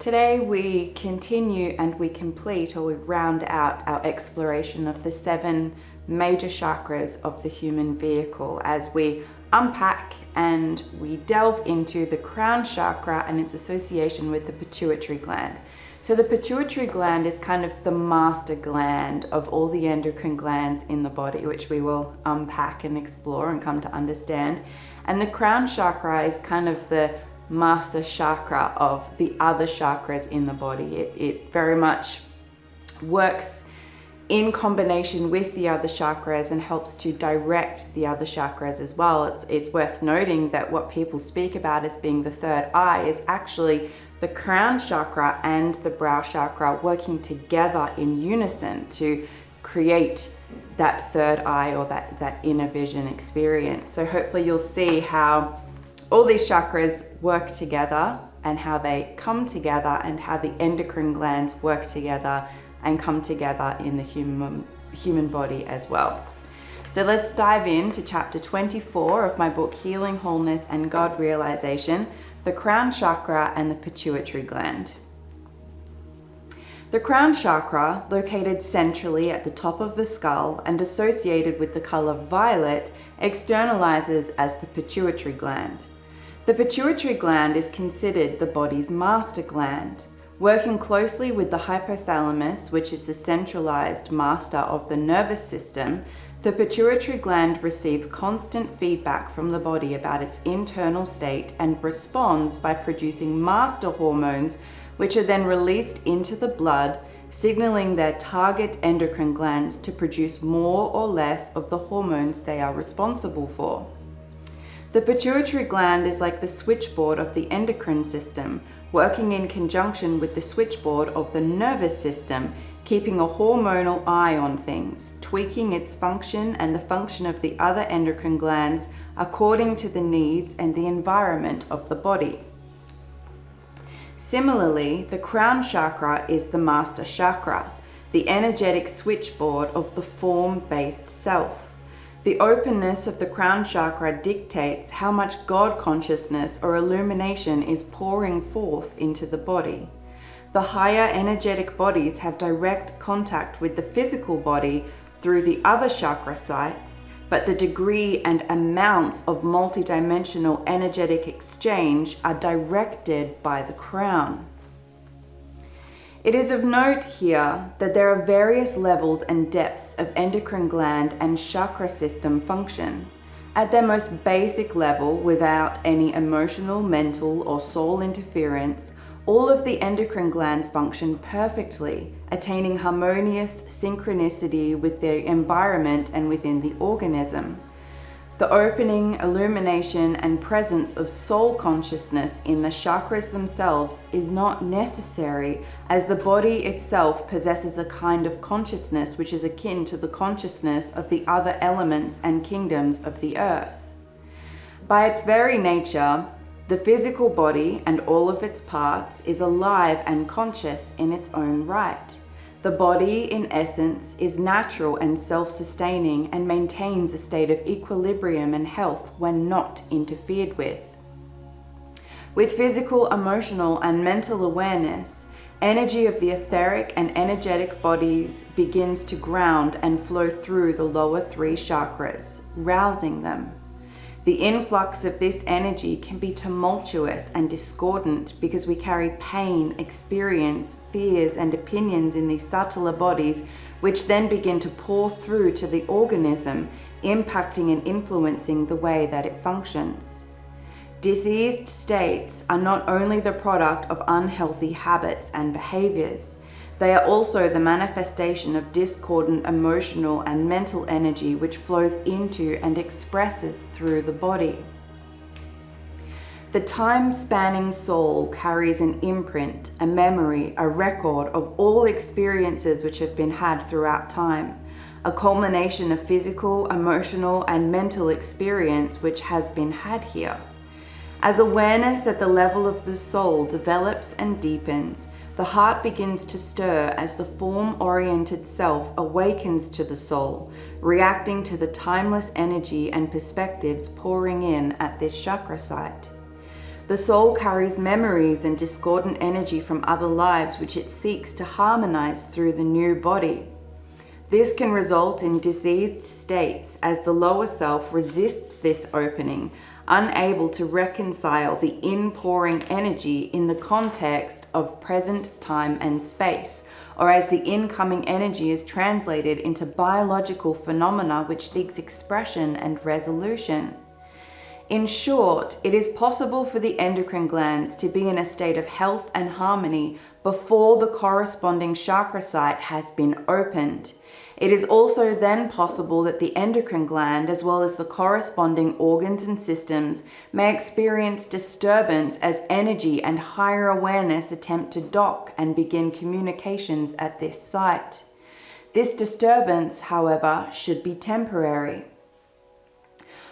Today we continue and we complete, or we round out our exploration of the 7 major chakras of the human vehicle as we unpack and we delve into the crown chakra and its association with the pituitary gland. So the pituitary gland is kind of the master gland of all the endocrine glands in the body, which we will unpack and explore and come to understand. And the crown chakra is kind of the master chakra of the other chakras in the body. It very much works in combination with the other chakras and helps to direct the other chakras as well. It's worth noting that what people speak about as being the third eye is actually the crown chakra and the brow chakra working together in unison to create that third eye, or that inner vision experience. So hopefully you'll see how all these chakras work together and how they come together and how the endocrine glands work together and come together in the human body as well. So let's dive into chapter 24 of my book, Healing, Wholeness and God Realisation, the crown chakra and the pituitary gland. The crown chakra, located centrally at the top of the skull and associated with the color violet, externalizes as the pituitary gland. The pituitary gland is considered the body's master gland. Working closely with the hypothalamus, which is the centralized master of the nervous system, the pituitary gland receives constant feedback from the body about its internal state and responds by producing master hormones, which are then released into the blood, signaling their target endocrine glands to produce more or less of the hormones they are responsible for. The pituitary gland is like the switchboard of the endocrine system, working in conjunction with the switchboard of the nervous system, keeping a hormonal eye on things, tweaking its function and the function of the other endocrine glands according to the needs and the environment of the body. Similarly, the crown chakra is the master chakra, the energetic switchboard of the form-based self. The openness of the crown chakra dictates how much God consciousness or illumination is pouring forth into the body. The higher energetic bodies have direct contact with the physical body through the other chakra sites, but the degree and amounts of multidimensional energetic exchange are directed by the crown. It is of note here that there are various levels and depths of endocrine gland and chakra system function. At their most basic level, without any emotional, mental, or soul interference, all of the endocrine glands function perfectly, attaining harmonious synchronicity with their environment and within the organism. The opening, illumination, and presence of soul consciousness in the chakras themselves is not necessary, as the body itself possesses a kind of consciousness which is akin to the consciousness of the other elements and kingdoms of the earth. By its very nature, the physical body and all of its parts is alive and conscious in its own right. The body, in essence, is natural and self-sustaining and maintains a state of equilibrium and health when not interfered with. With physical, emotional, and mental awareness, energy of the etheric and energetic bodies begins to ground and flow through the lower 3 chakras, rousing them. The influx of this energy can be tumultuous and discordant because we carry pain, experience, fears, and opinions in these subtler bodies, which then begin to pour through to the organism, impacting and influencing the way that it functions. Diseased states are not only the product of unhealthy habits and behaviors, they are also the manifestation of discordant emotional and mental energy which flows into and expresses through the body. The time-spanning soul carries an imprint, a memory, a record of all experiences which have been had throughout time, a culmination of physical, emotional, and mental experience which has been had here. As awareness at the level of the soul develops and deepens, the heart begins to stir as the form-oriented self awakens to the soul, reacting to the timeless energy and perspectives pouring in at this chakra site. The soul carries memories and discordant energy from other lives which it seeks to harmonize through the new body. This can result in diseased states as the lower self resists this opening, unable to reconcile the inpouring energy in the context of present time and space, or as the incoming energy is translated into biological phenomena which seeks expression and resolution. In short, it is possible for the endocrine glands to be in a state of health and harmony before the corresponding chakra site has been opened. It is also then possible that the endocrine gland, as well as the corresponding organs and systems, may experience disturbance as energy and higher awareness attempt to dock and begin communications at this site. This disturbance, however, should be temporary.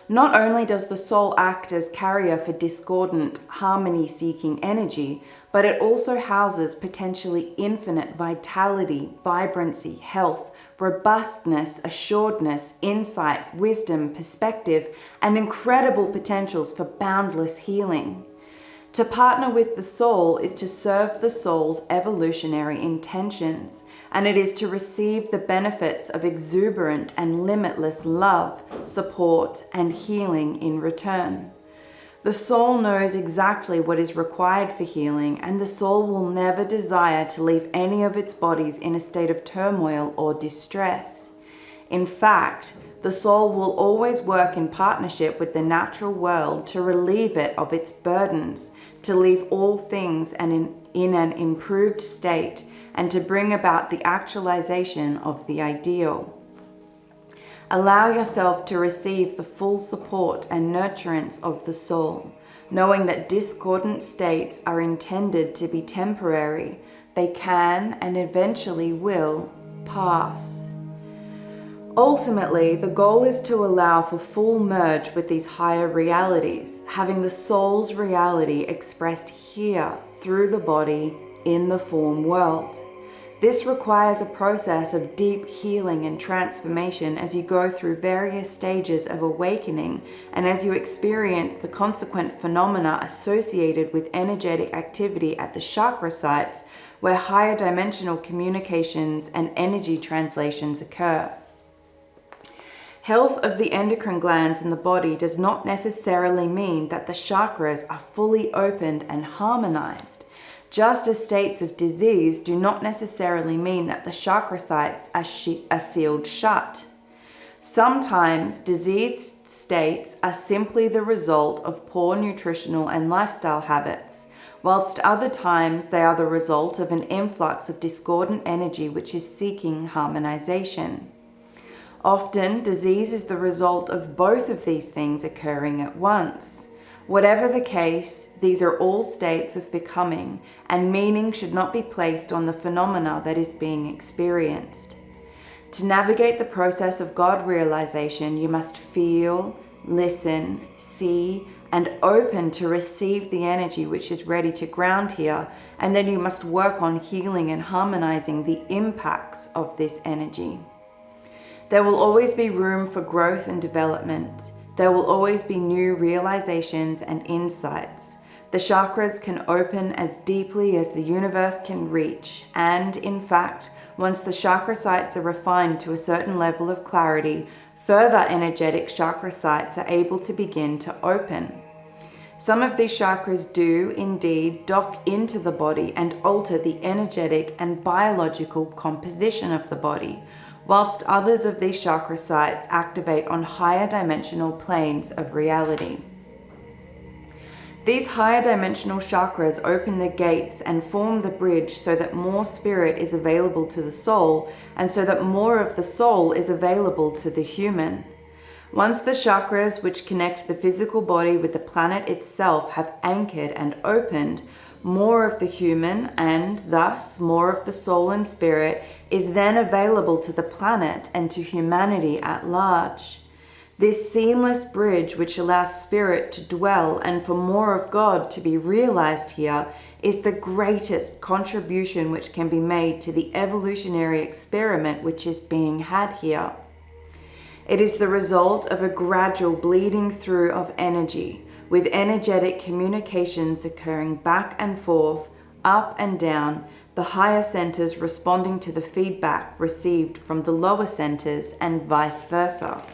Not only does the soul act as carrier for discordant, harmony-seeking energy, but it also houses potentially infinite vitality, vibrancy, health, robustness, assuredness, insight, wisdom, perspective, and incredible potentials for boundless healing. To partner with the soul is to serve the soul's evolutionary intentions, and it is to receive the benefits of exuberant and limitless love, support, and healing in return. The soul knows exactly what is required for healing, and the soul will never desire to leave any of its bodies in a state of turmoil or distress. In fact, the soul will always work in partnership with the natural world to relieve it of its burdens, to leave all things in an improved state, and to bring about the actualization of the ideal. Allow yourself to receive the full support and nurturance of the soul, knowing that discordant states are intended to be temporary. They can and eventually will pass. Ultimately, the goal is to allow for full merge with these higher realities, having the soul's reality expressed here through the body in the form world. This requires a process of deep healing and transformation as you go through various stages of awakening and as you experience the consequent phenomena associated with energetic activity at the chakra sites where higher dimensional communications and energy translations occur. Health of the endocrine glands in the body does not necessarily mean that the chakras are fully opened and harmonized. Just as states of disease do not necessarily mean that the chakra sites are sealed shut. Sometimes diseased states are simply the result of poor nutritional and lifestyle habits, whilst other times they are the result of an influx of discordant energy which is seeking harmonization. Often, disease is the result of both of these things occurring at once. Whatever the case, these are all states of becoming, and meaning should not be placed on the phenomena that is being experienced. To navigate the process of God realization, you must feel, listen, see, and open to receive the energy which is ready to ground here, and then you must work on healing and harmonizing the impacts of this energy. There will always be room for growth and development. There will always be new realizations and insights. The chakras can open as deeply as the universe can reach, and in fact, once the chakra sites are refined to a certain level of clarity, further energetic chakra sites are able to begin to open. Some of these chakras do indeed dock into the body and alter the energetic and biological composition of the body, whilst others of these chakra sites activate on higher dimensional planes of reality. These higher dimensional chakras open the gates and form the bridge so that more spirit is available to the soul, and so that more of the soul is available to the human. Once the chakras which connect the physical body with the planet itself have anchored and opened, more of the human, and thus more of the soul and spirit, is then available to the planet and to humanity at large. This seamless bridge which allows spirit to dwell and for more of God to be realized here is the greatest contribution which can be made to the evolutionary experiment which is being had here. It is the result of a gradual bleeding through of energy, with energetic communications occurring back and forth, up and down, the higher centers responding to the feedback received from the lower centers and vice versa.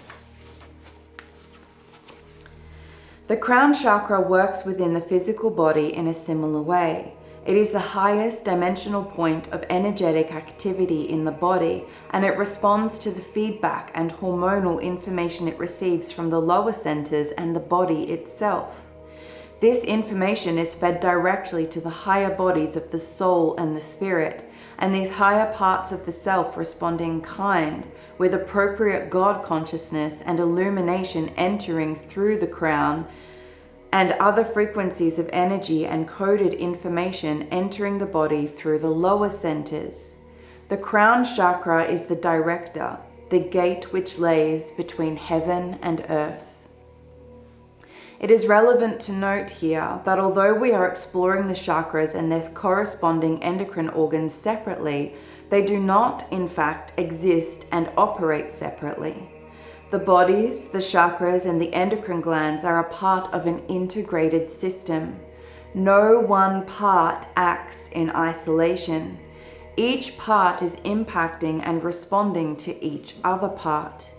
The crown chakra works within the physical body in a similar way. It is the highest dimensional point of energetic activity in the body, and it responds to the feedback and hormonal information it receives from the lower centers and the body itself. This information is fed directly to the higher bodies of the soul and the spirit, and these higher parts of the self respond in kind, with appropriate God consciousness and illumination entering through the crown, and other frequencies of energy and coded information entering the body through the lower centers. The crown chakra is the director, the gate which lays between heaven and earth. It is relevant to note here that although we are exploring the chakras and their corresponding endocrine organs separately, they do not, in fact, exist and operate separately. The bodies, the chakras, and the endocrine glands are a part of an integrated system. No one part acts in isolation. Each part is impacting and responding to each other part.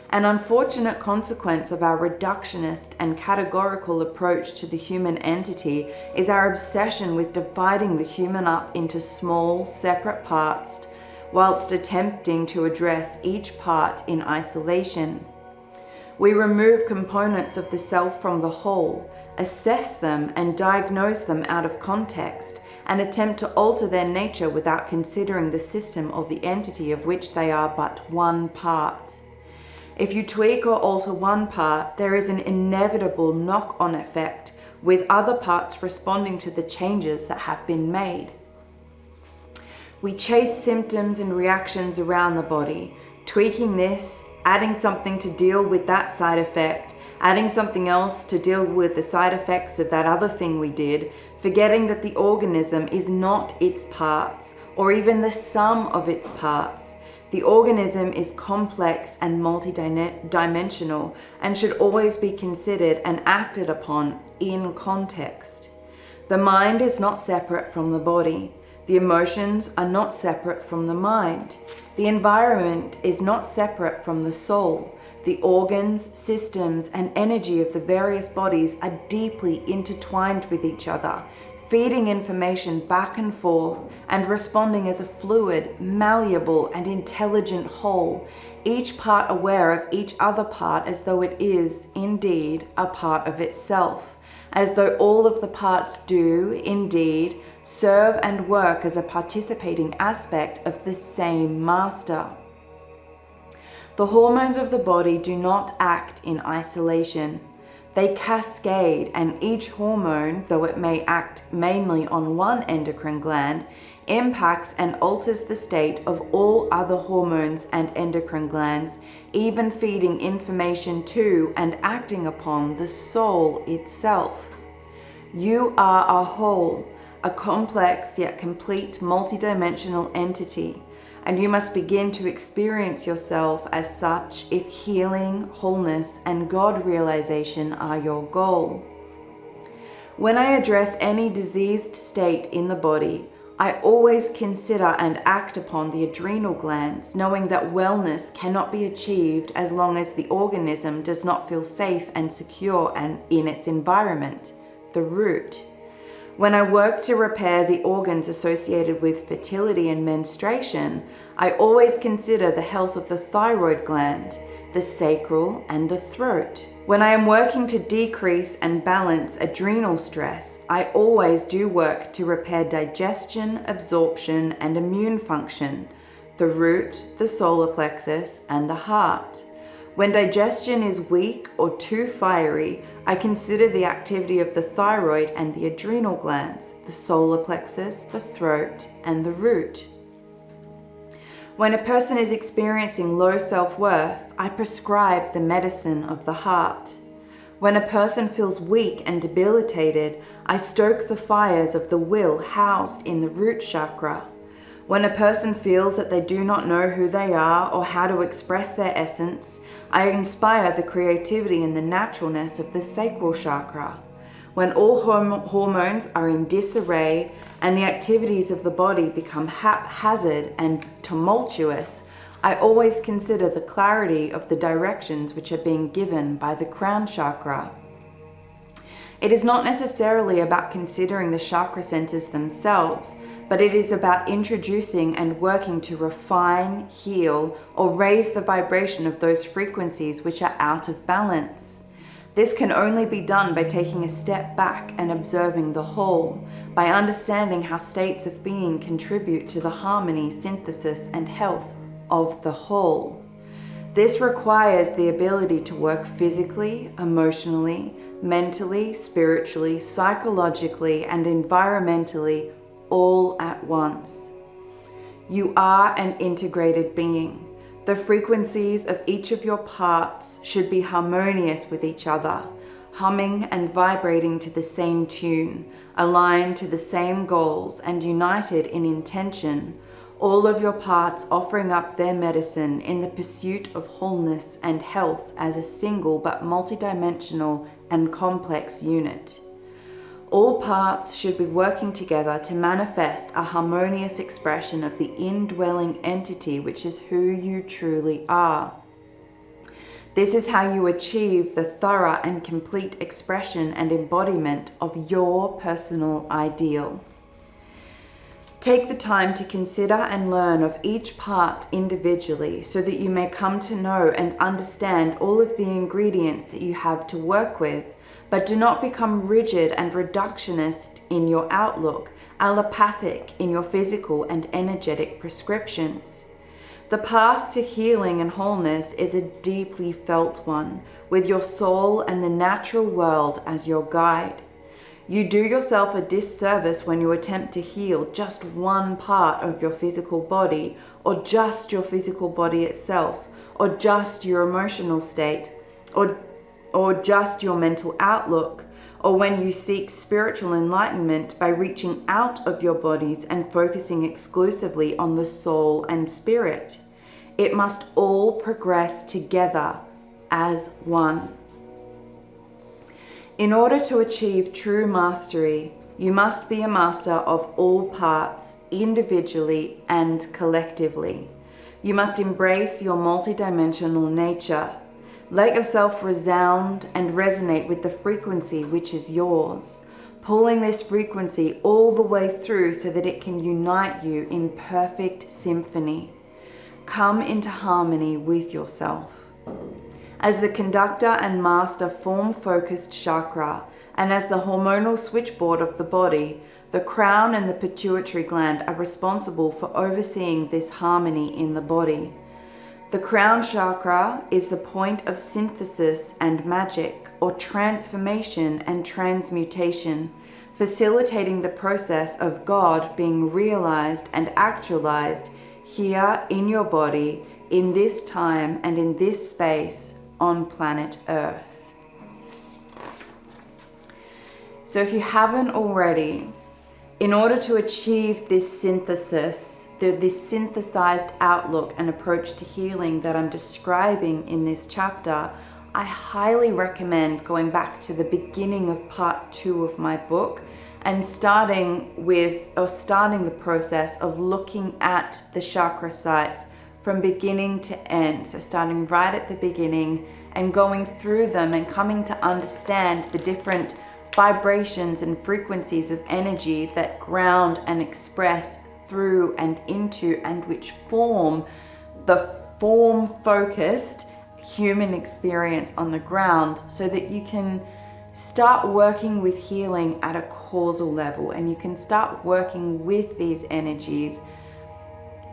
An unfortunate consequence of our reductionist and categorical approach to the human entity is our obsession with dividing the human up into small, separate parts, whilst attempting to address each part in isolation. We remove components of the self from the whole, assess them and diagnose them out of context, and attempt to alter their nature without considering the system or the entity of which they are but one part. If you tweak or alter one part, there is an inevitable knock-on effect, with other parts responding to the changes that have been made. We chase symptoms and reactions around the body, tweaking this, adding something to deal with that side effect, adding something else to deal with the side effects of that other thing we did, forgetting that the organism is not its parts, or even the sum of its parts. The organism is complex and multidimensional and should always be considered and acted upon in context. The mind is not separate from the body. The emotions are not separate from the mind. The environment is not separate from the soul. The organs, systems, and energy of the various bodies are deeply intertwined with each other, feeding information back and forth and responding as a fluid, malleable, and intelligent whole, each part aware of each other part as though it is, indeed, a part of itself, as though all of the parts do, indeed, serve and work as a participating aspect of the same master. The hormones of the body do not act in isolation. They cascade, and each hormone, though it may act mainly on one endocrine gland, impacts and alters the state of all other hormones and endocrine glands, even feeding information to and acting upon the soul itself. You are a whole, a complex yet complete multidimensional entity, and you must begin to experience yourself as such if healing, wholeness, and God realization are your goal. When I address any diseased state in the body, I always consider and act upon the adrenal glands, knowing that wellness cannot be achieved as long as the organism does not feel safe and secure and in its environment, the root. When I work to repair the organs associated with fertility and menstruation, I always consider the health of the thyroid gland, the sacral, and the throat. When I am working to decrease and balance adrenal stress, I always do work to repair digestion, absorption, and immune function, the root, the solar plexus, and the heart. When digestion is weak or too fiery, I consider the activity of the thyroid and the adrenal glands, the solar plexus, the throat, and the root. When a person is experiencing low self-worth, I prescribe the medicine of the heart. When a person feels weak and debilitated, I stoke the fires of the will housed in the root chakra. When a person feels that they do not know who they are or how to express their essence, I inspire the creativity and the naturalness of the sacral chakra. when all hormones are in disarray and the activities of the body become haphazard and tumultuous, I always consider the clarity of the directions which are being given by the crown chakra. It is not necessarily about considering the chakra centers themselves, but it is about introducing and working to refine, heal, or raise the vibration of those frequencies which are out of balance. This can only be done by taking a step back and observing the whole, by understanding how states of being contribute to the harmony, synthesis, and health of the whole. This requires the ability to work physically, emotionally, mentally, spiritually, psychologically, and environmentally all at once. You are an integrated being. The frequencies of each of your parts should be harmonious with each other, humming and vibrating to the same tune, aligned to the same goals, and united in intention, all of your parts offering up their medicine in the pursuit of wholeness and health as a single but multidimensional and complex unit. All parts should be working together to manifest a harmonious expression of the indwelling entity, which is who you truly are. This is how you achieve the thorough and complete expression and embodiment of your personal ideal. Take the time to consider and learn of each part individually so that you may come to know and understand all of the ingredients that you have to work with, but do not become rigid and reductionist in your outlook, allopathic in your physical and energetic prescriptions. The path to healing and wholeness is a deeply felt one, with your soul and the natural world as your guide. You do yourself a disservice when you attempt to heal just one part of your physical body, or just your physical body itself, or just your emotional state, or just your mental outlook, or when you seek spiritual enlightenment by reaching out of your bodies and focusing exclusively on the soul and spirit. It must all progress together as one. In order to achieve true mastery, you must be a master of all parts, individually and collectively. You must embrace your multidimensional nature. Let yourself resound and resonate with the frequency which is yours, pulling this frequency all the way through so that it can unite you in perfect symphony. Come into harmony with yourself. As the conductor and master form-focused chakra, and as the hormonal switchboard of the body, the crown and the pituitary gland are responsible for overseeing this harmony in the body. The crown chakra is the point of synthesis and magic, or transformation and transmutation, facilitating the process of God being realized and actualized here in your body, in this time and in this space on planet Earth. So if you haven't already, in order to achieve this synthesis, this synthesized outlook and approach to healing that I'm describing in this chapter, I highly recommend going back to the beginning of part 2 of my book and starting the process of looking at the chakra sites from beginning to end. So starting right at the beginning and going through them and coming to understand the different vibrations and frequencies of energy that ground and express through and into and which form the form-focused human experience on the ground, so that you can start working with healing at a causal level, and you can start working with these energies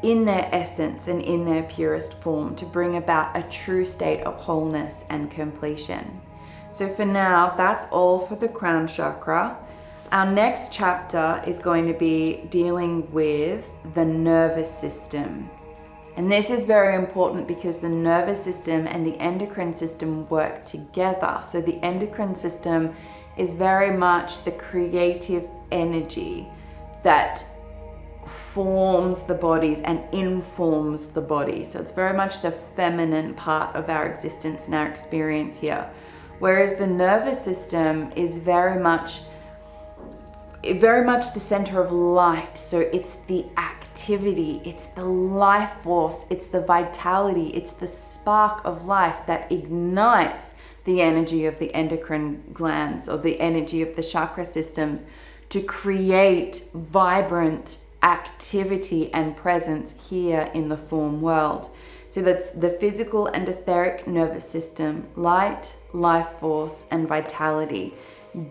in their essence and in their purest form to bring about a true state of wholeness and completion. So for now, that's all for the crown chakra. Our next chapter is going to be dealing with the nervous system. And this is very important because the nervous system and the endocrine system work together. So the endocrine system is very much the creative energy that forms the bodies and informs the body. So it's very much the feminine part of our existence and our experience here. whereas the nervous system is very much the center of light. So it's the activity, it's the life force, it's the vitality, it's the spark of life that ignites the energy of the endocrine glands or the energy of the chakra systems to create vibrant activity and presence here in the form world. So that's the physical and etheric nervous system, light, life force, and vitality,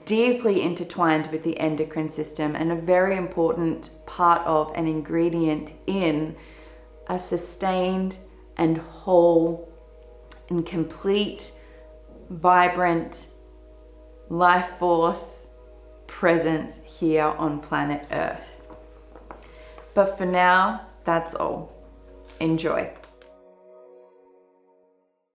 deeply intertwined with the endocrine system, and a very important part of an ingredient in a sustained and whole and complete, vibrant life force presence here on planet Earth. But for now, that's all. Enjoy.